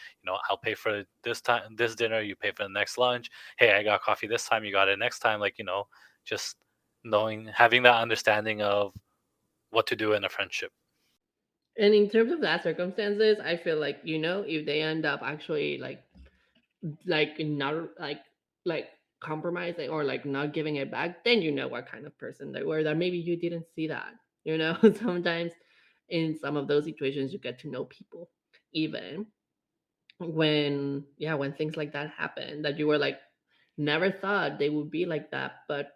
I'll pay for this time, this dinner. You pay for the next lunch. Hey, I got coffee this time. You got it next time. Like, just having that understanding of what to do in a friendship. And in terms of that circumstances, I feel like, if they end up actually not like compromising or like not giving it back, then you know what kind of person they were, that maybe you didn't see that. Sometimes in some of those situations you get to know people, even when things like that happen, that you were like, never thought they would be like that. But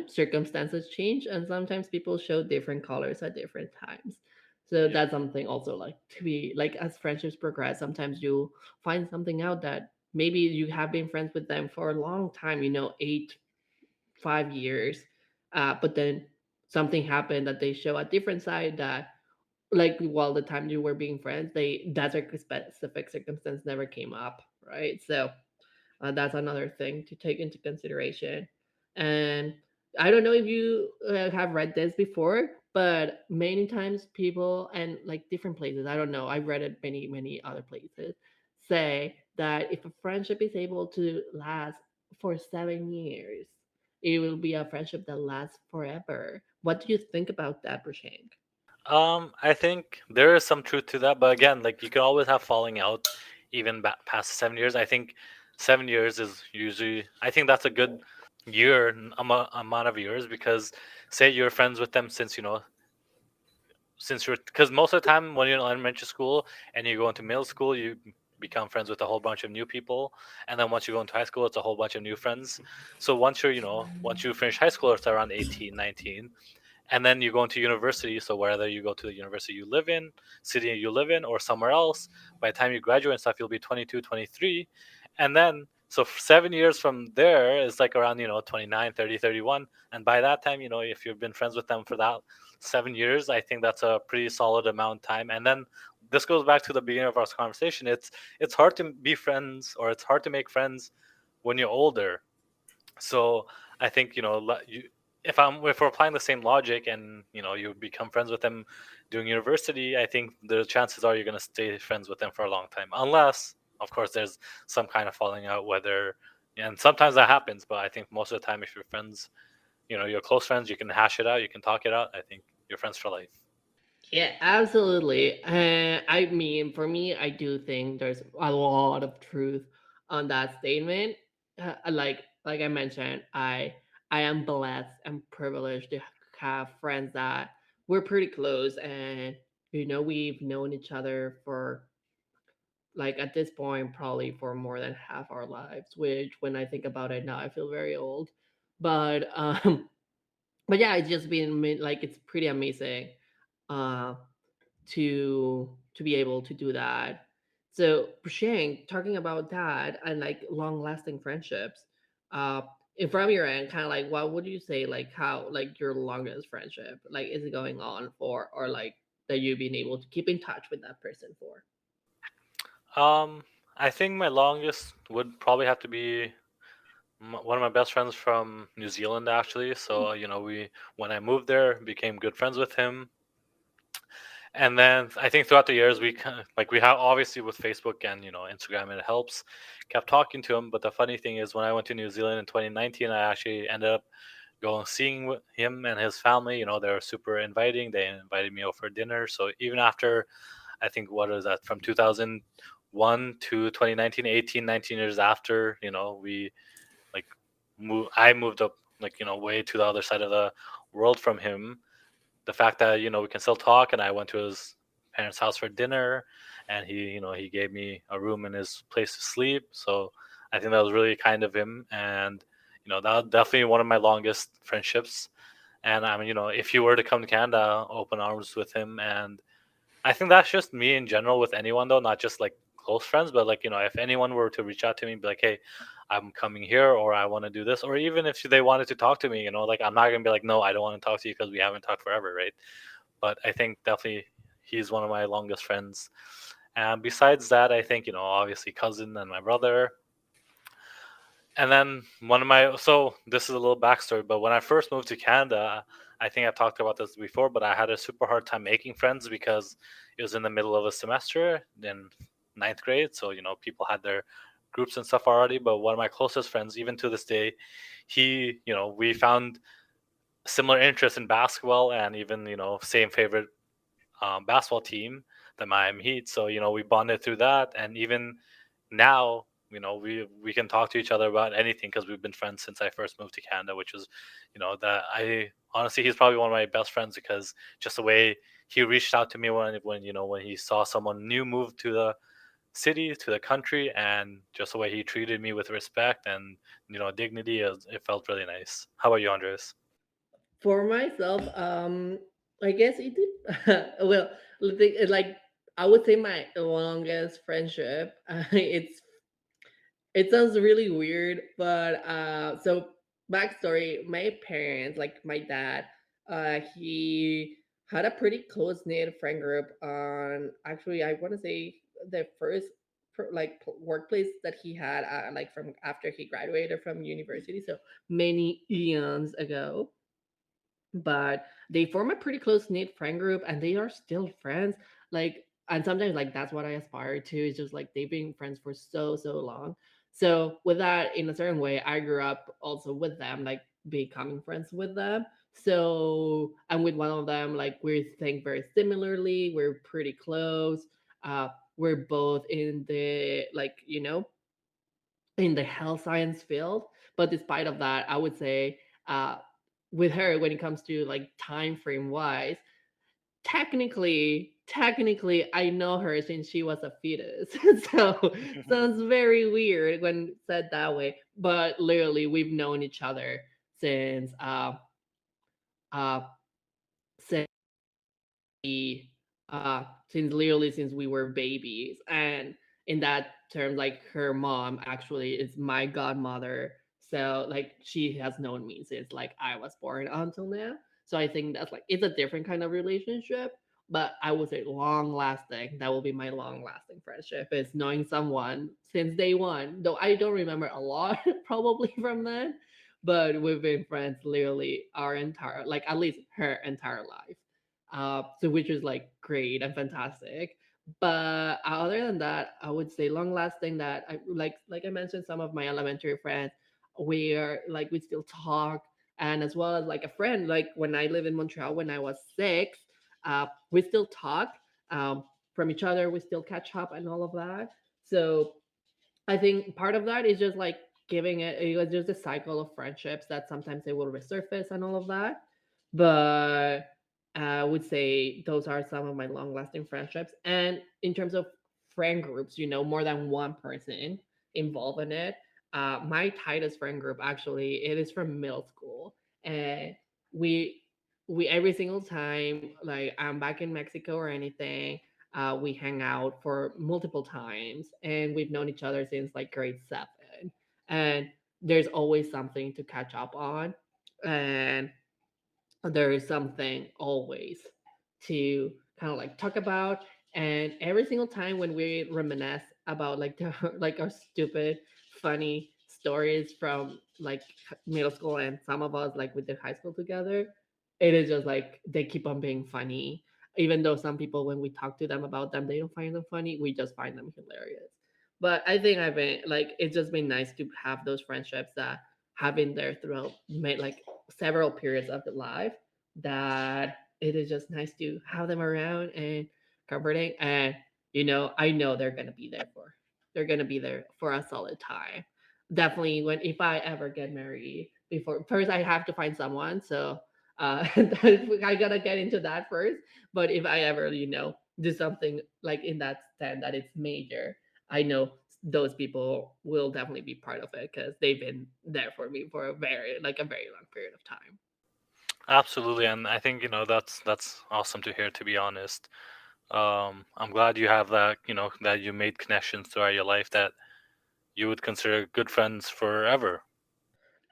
circumstances change, and sometimes people show different colors at different times. So Yep. that's something also, like, to be like, as friendships progress, sometimes you find something out that maybe you have been friends with them for a long time, 8 5 years, but then something happened that they show a different side, that, like, while the time you were being friends, that specific circumstance never came up, right? So that's another thing to take into consideration. And I don't know if you have read this before, but many times people, and like different places, I don't know, I've read it many, many other places, say that if a friendship is able to last for 7 years, it will be a friendship that lasts forever. What do you think about that, Prashank? I think there is some truth to that, but again, like, you can always have falling out, even past 7 years. I think 7 years is usually, I think that's a good amount of years, because say you're friends with them since you're, because most of the time when you're in elementary school and you go into middle school, you become friends with a whole bunch of new people, and then once you go into high school, it's a whole bunch of new friends. So once you finish high school, it's around 18, 19, and then you go into university. So whether you go to the university you live in, city you live in, or somewhere else, by the time you graduate and stuff, you'll be 22, 23. And then, so 7 years from there is like around 29, 30, 31. And by that time, if you've been friends with them for that 7 years, I think that's a pretty solid amount of time. And then this goes back to the beginning of our conversation. It's hard to be friends, or it's hard to make friends when you're older. So I think, if we're applying the same logic, and you become friends with them during university, I think the chances are you're going to stay friends with them for a long time, unless, of course, there's some kind of falling out. Whether, and sometimes that happens, but I think most of the time, if you're friends, you're close friends, you can hash it out, you can talk it out. I think you're friends for life. Yeah, absolutely. I mean, for me, I do think there's a lot of truth on that statement. Like I mentioned, I am blessed and privileged to have friends that we're pretty close, and we've known each other for like at this point probably for more than half our lives, which when I think about it now I feel very old. But but yeah, it's just been like it's pretty amazing uh to be able to do that. So Shang, talking about that and like long lasting friendships, uh and from your end, kind of like what would you say, like how like your longest friendship like is going on for, or like that you've been able to keep in touch with that person for? Um, I think my longest would probably have to be one of my best friends from New Zealand, actually. So we when I moved there, became good friends with him. And then I think throughout the years, we kind of like we have obviously with Facebook and Instagram, it helps. Kept talking to him, but the funny thing is, when I went to New Zealand in 2019, I actually ended up going seeing him and his family. They were super inviting. They invited me over for dinner. So even after, I think, what is that, from 2001 to 2019, 18, 19 years after, we like I moved up, like, way to the other side of the world from him. The fact that we can still talk, and I went to his parents' house for dinner, and he gave me a room in his place to sleep. So I think that was really kind of him, and that was definitely one of my longest friendships. And I mean, if you were to come to Canada, open arms with him. And I think that's just me in general with anyone, though, not just like close friends, but like, if anyone were to reach out to me and be like, hey, I'm coming here, or I want to do this, or even if they wanted to talk to me, like, I'm not gonna be like, no, I don't want to talk to you because we haven't talked forever, right? But I think definitely he's one of my longest friends. And besides that, I think, obviously cousin and my brother. And then so this is a little backstory, but when I first moved to Canada, I think I've talked about this before, but I had a super hard time making friends because it was in the middle of a semester in ninth grade. So, people had their groups and stuff already. But one of my closest friends, even to this day, we found similar interests in basketball, and even, same favorite basketball team, the Miami Heat. So we bonded through that, and even now, we can talk to each other about anything because we've been friends since I first moved to Canada. Which is, that I honestly, he's probably one of my best friends because just the way he reached out to me when he saw someone new move to the city, to the country, and just the way he treated me with respect and dignity. It felt really nice. How about you, Andres? For myself, I guess it did. Well, like I would say my longest friendship. It sounds really weird, but so backstory: my parents, like my dad, he had a pretty close knit friend group on. Actually, I want to say the first workplace that he had, like from after he graduated from university, so many eons ago. But they form a pretty close knit friend group and they are still friends. Like, and sometimes like that's what I aspire to, is just like they've been friends for so long. So with that, in a certain way, I grew up also with them, like becoming friends with them. So and with one of them, like we think very similarly, we're pretty close. We're both in the in the health science field. But despite of that, I would say uh, with her, when it comes to like time frame wise, technically I know her since she was a fetus. So sounds very weird when said that way, but literally we've known each other since uh since since literally since we were babies. And in that term, like her mom actually is my godmother, so like she has known me since like I was born until now. So I think that's like it's a different kind of relationship, but I would say long lasting. That will be my long lasting friendship, is knowing someone since day one, though I don't remember a lot probably from then, but we've been friends literally our entire, like at least her entire life. So which is like great and fantastic. But other than that, I would say long lasting, that I like I mentioned, some of my elementary friends, where like we still talk. And as well as like a friend, like when I live in Montreal when I was 6, we still talk from each other, we still catch up and all of that. So I think part of that is just like giving it was just a cycle of friendships that sometimes they will resurface and all of that. But I would say those are some of my long lasting friendships. And in terms of friend groups, more than one person involved in it. My tightest friend group, actually, it is from middle school, and we we every single time, like, I'm back in Mexico or anything, we hang out for multiple times, and we've known each other since like grade 7, and there's always something to catch up on, and there is something always to kind of like talk about. And every single time when we reminisce about like like our stupid funny stories from like middle school, and some of us like with the high school together, it is just like they keep on being funny. Even though some people, when we talk to them about them, they don't find them funny, we just find them hilarious. But I think I've been like, it's just been nice to have those friendships that have been there throughout like several periods of the life, that it is just nice to have them around and comforting. And I know they're gonna be there for a solid time. Definitely, when if I ever get married, before first I have to find someone. So I gotta get into that first. But if I ever, do something like in that stand that it's major, I know those people will definitely be part of it because they've been there for me for a very long period of time. Absolutely, and I think that's awesome to hear. To be honest, I'm glad you have that. That you made connections throughout your life that you would consider good friends forever.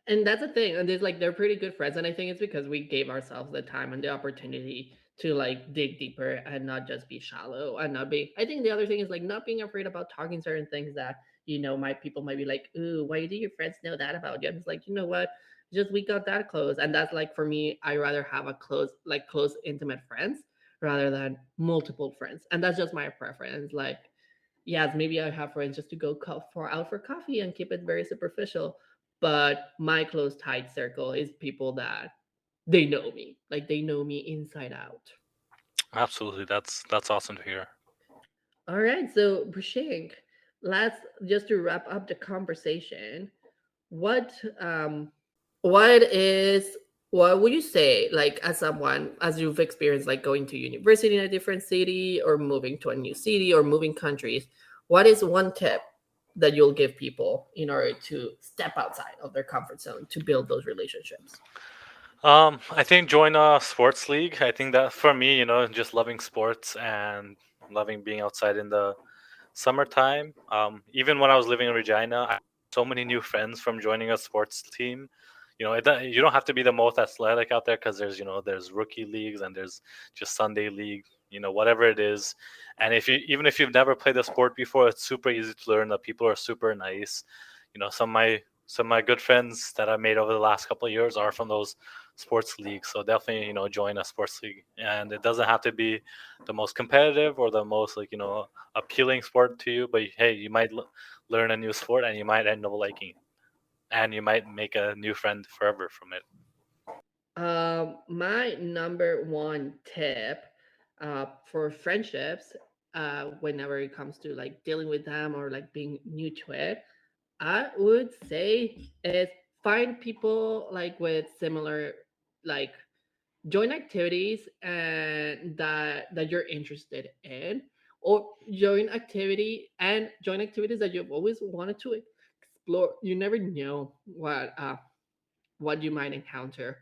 And that's the thing. And there's like, they're pretty good friends. And I think it's because we gave ourselves the time and the opportunity to like dig deeper and not just be shallow and not be. I think the other thing is like not being afraid about talking certain things that, my people might be like, ooh, why do your friends know that about you? And it's like, you know what? Just we got that close. And that's like, for me, I rather have a close, intimate friends rather than multiple friends. And that's just my preference. Like, yes, maybe I have friends just to go for out for coffee and keep it very superficial. But my close tight circle is people that they know me, like they know me inside out. Absolutely, that's awesome to hear. All right, so Brishink, let's just to wrap up the conversation. What um what is what would you say, like, as someone, as you've experienced like going to university in a different city or moving to a new city or moving countries, what is one tip that you'll give people in order to step outside of their comfort zone to build those relationships? I think join a sports league. I think that for me, just loving sports and loving being outside in the summertime. Even when I was living in Regina, I had so many new friends from joining a sports team. You don't have to be the most athletic out there because there's rookie leagues and there's just Sunday league. Whatever it is, and even if you've never played a sport before, it's super easy to learn. The people are super nice. Some of my good friends that I made over the last couple of years are from those sports leagues. So definitely, join a sports league, and it doesn't have to be the most competitive or the most appealing sport to you, but hey, you might learn a new sport and you might end up liking it, and you might make a new friend forever from it. My number one tip for friendships, whenever it comes to like dealing with them or like being new to it, I would say is find people like with similar, like, join activities and that you're interested in, or join activities that you've always wanted to explore. You never know what you might encounter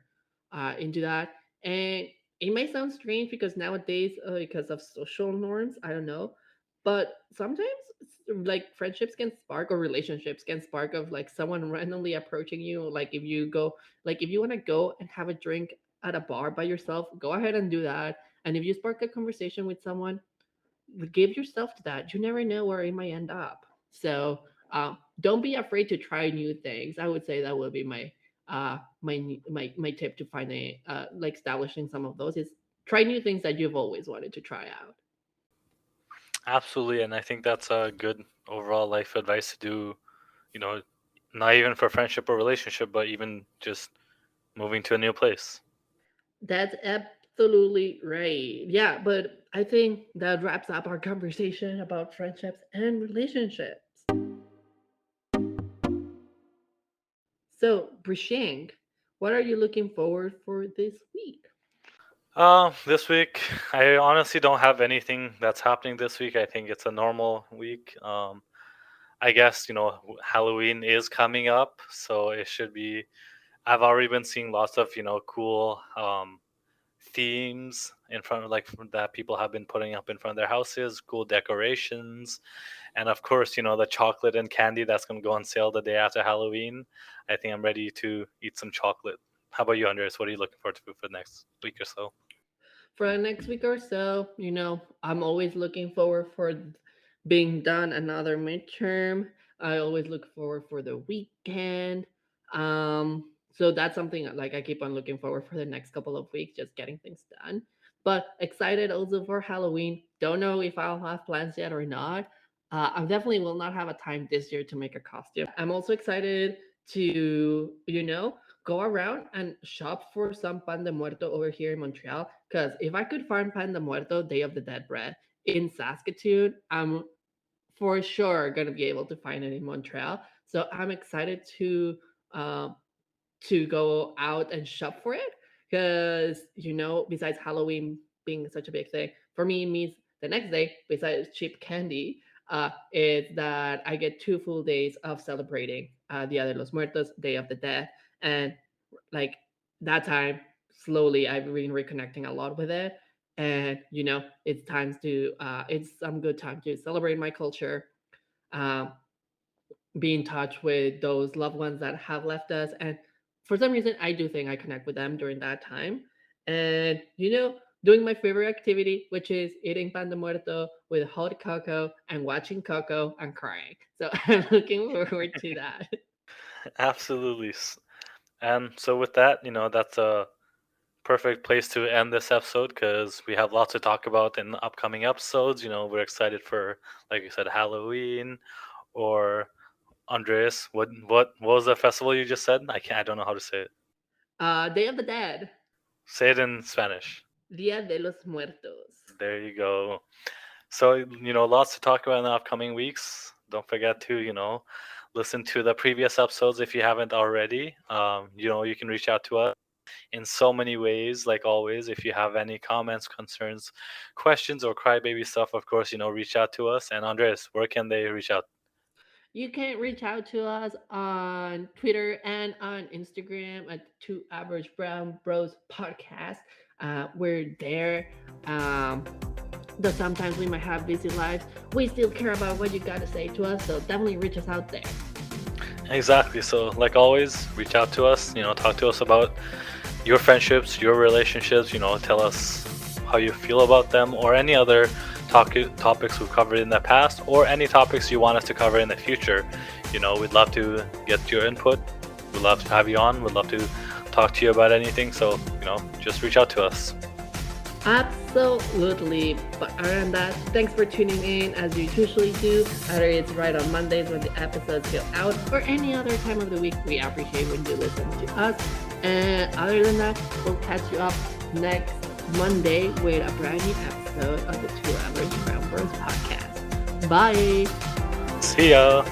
into that. And it may sound strange because nowadays, because of social norms, I don't know, but sometimes like friendships can spark, or relationships can spark, of like someone randomly approaching you. Like if you go, like if you want to go and have a drink at a bar by yourself, go ahead and do that. And if you spark a conversation with someone, give yourself to that. You never know where it might end up. So don't be afraid to try new things. I would say that would be my tip to find like establishing some of those is try new things that you've always wanted to try out. Absolutely, and I think that's a good overall life advice to do. You know, not even for friendship or relationship, but even just moving to a new place. That's absolutely right. Yeah, but I think that wraps up our conversation about friendships and relationships. So, Brishing, what are you looking forward for this week? This week, I honestly don't have anything that's happening this week. I think it's a normal week. I guess Halloween is coming up, so it should be. I've already been seeing lots of cool themes in front of that people have been putting up in front of their houses, cool decorations, and of course the chocolate and candy that's going to go on sale the day after Halloween. I think I'm ready to eat some chocolate. How about you, Andres? What are you looking forward to for the next week or so? For the next week or so, I'm always looking forward for being done another midterm. I always look forward for the weekend. So that's something like I keep on looking forward for the next couple of weeks, just getting things done. But excited also for Halloween. Don't know if I'll have plans yet or not. I definitely will not have a time this year to make a costume. I'm also excited to, go around and shop for some pan de muerto over here in Montreal. Because if I could find pan de muerto, Day of the Dead bread, in Saskatoon, I'm for sure gonna be able to find it in Montreal. So I'm excited um, to go out and shop for it because besides Halloween being such a big thing for me, it means the next day besides cheap candy is that I get 2 full days of celebrating Dia de los Muertos, Day of the Dead, and like that time slowly I've been reconnecting a lot with it, and it's some good time to celebrate my culture, um, be in touch with those loved ones that have left us. And for some reason, I do think I connect with them during that time. And, doing my favorite activity, which is eating pan de muerto with hot cocoa and watching Coco and crying. So I'm looking forward to that. Absolutely. And so with that, that's a perfect place to end this episode because we have lots to talk about in the upcoming episodes. We're excited for, like you said, Halloween or Andres. What was the festival you just said? I don't know how to say it. Day of the Dead, Say it in Spanish. Dia de los Muertos. There you go. So, lots to talk about in the upcoming weeks. Don't forget to, listen to the previous episodes if you haven't already. You can reach out to us in so many ways, like always. If you have any comments, concerns, questions, or crybaby stuff, of course, reach out to us. And Andres, where can they reach out? You can reach out to us on Twitter and on Instagram at Two Average Brown Bros Podcast. We're there. Though sometimes we might have busy lives, we still care about what you got to say to us. So definitely reach us out there. Exactly. So, like always, reach out to us. Talk to us about your friendships, your relationships. Tell us how you feel about them, or any other topics we've covered in the past, or any topics you want us to cover in the future. We'd love to get your input. We'd love to have you on. We'd love to talk to you about anything. So, just reach out to us. Absolutely. But other than that, thanks for tuning in as you usually do. Whether it's right on Mondays when the episodes go out or any other time of the week, we appreciate when you listen to us. And other than that, we'll catch you up next Monday with a brand new episode of the Two Average Brown Bros podcast. Bye. See ya.